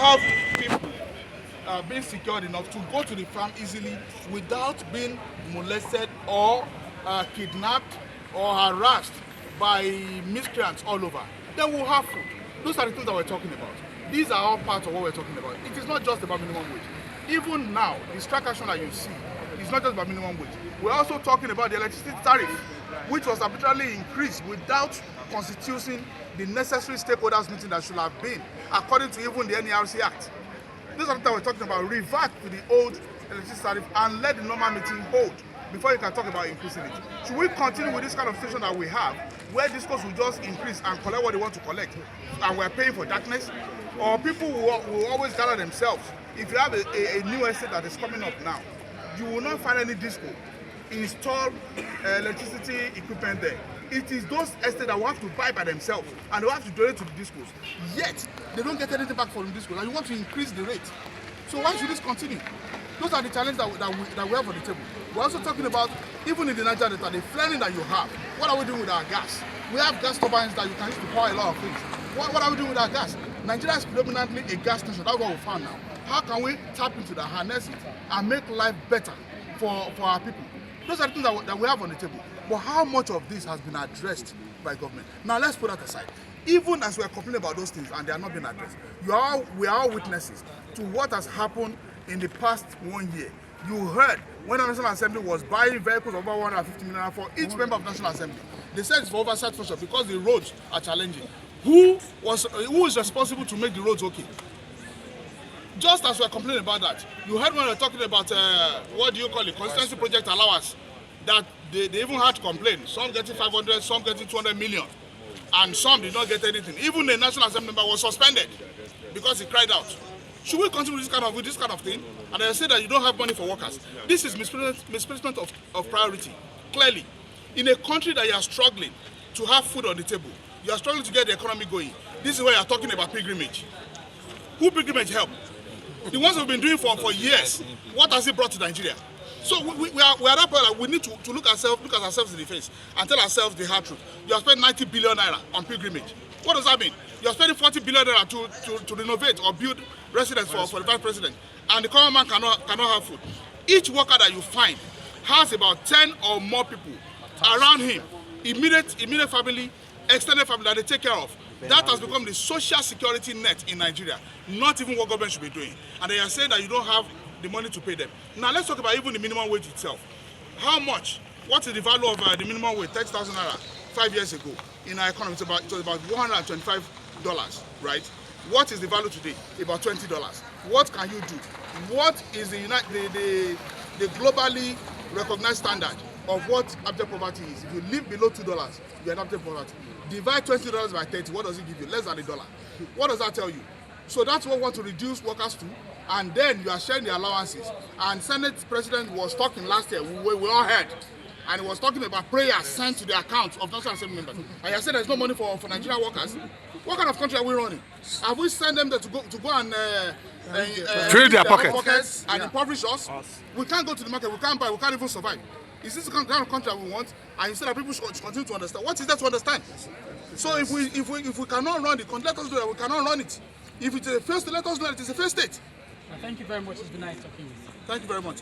have people being secured enough to go to the farm easily without being molested or kidnapped or harassed by miscreants all over, then we'll have food. Those are the things that we're talking about. These are all part of what we're talking about. It is not just about minimum wage. Even now, the strike action that you see is not just about minimum wage. We're also talking about the electricity tariff, which was arbitrarily increased without constituting the necessary stakeholders meeting that should have been, according to even the NERC Act. This is what we're talking about. Revert to the old electricity tariff and let the normal meeting hold before you can talk about increasing it. Should we continue with this kind of situation that we have, where this cost will just increase and collect what they want to collect, and we're paying for darkness? Or people will always gather themselves. If you have a new estate that is coming up now, you will not find any disco install electricity equipment there. It is those estates that will have to buy by themselves and they will have to donate to the discos. Yet, they don't get anything back from the discos, and you want to increase the rate. So why should this continue? Those are the challenges that we have on the table. We're also talking about, even in the Niger Delta, the flaring that you have. What are we doing with our gas? We have gas turbines that you can use to power a lot of things. What are we doing with our gas? Nigeria is predominantly a gas nation. That's what we found now. How can we tap into that, harness it, and make life better for our people? Those are the things that we have on the table. But how much of this has been addressed by government? Now let's put that aside. Even as we're complaining about those things and they are not being addressed, we are all witnesses to what has happened in the past 1 year. You heard when the National Assembly was buying vehicles of over 150 million for each member of the National Assembly. They said it's for oversight function because the roads are challenging. Who is responsible to make the roads okay? Just as we're complaining about that, you heard when we're talking about what do you call it, constituency project allowance, that they even had to complain. Some getting 500, some getting 200 million, and some did not get anything. Even the National Assembly member was suspended because he cried out. Should we continue with this kind of thing? And I say that you don't have money for workers. This is misplacement of priority. Clearly, in a country that you are struggling to have food on the table, you are struggling to get the economy going. This is where you are talking about pilgrimage. Who pilgrimage help? The ones we've been doing for years. What has it brought to Nigeria? So we are at that point that we need to look at ourselves in the face and tell ourselves the hard truth. You have spent 90 billion naira on pilgrimage. What does that mean? You are spending 40 billion naira to renovate or build residence for the vice president, and the common man cannot have food. Each worker that you find has about 10 or more people around him, immediate family, extended family that they take care of. That has become the social security net in Nigeria, not even what government should be doing. And they are saying that you don't have the money to pay them. Now let's talk about even the minimum wage itself. How much? What is the value of the minimum wage? 30,000 naira 5 years ago in our economy. It was about $125, right? What is the value today? About $20. What can you do? What is the globally recognized standard of what abject poverty is? If you live below $2, you're in abject poverty. Divide $20 by 30, what does it give you? Less than $1. What does that tell you? So that's what we want to reduce workers to, and then you are sharing the allowances. And Senate President was talking last year, we all heard, and he was talking about prayers sent to the accounts of National Assembly members. And he said there's no money for Nigerian workers. What kind of country are we running? Have we sent them there to go and trade their pockets and impoverish us? We can't go to the market, we can't buy, we can't even survive. Is this the kind of country that we want? And instead that people should continue to understand. What is there to understand? So if we cannot run the country, let us do that. We cannot run it. If it's a failed state, let us know that it is a failed state. Thank you very much. It's been nice talking with you. Thank you very much.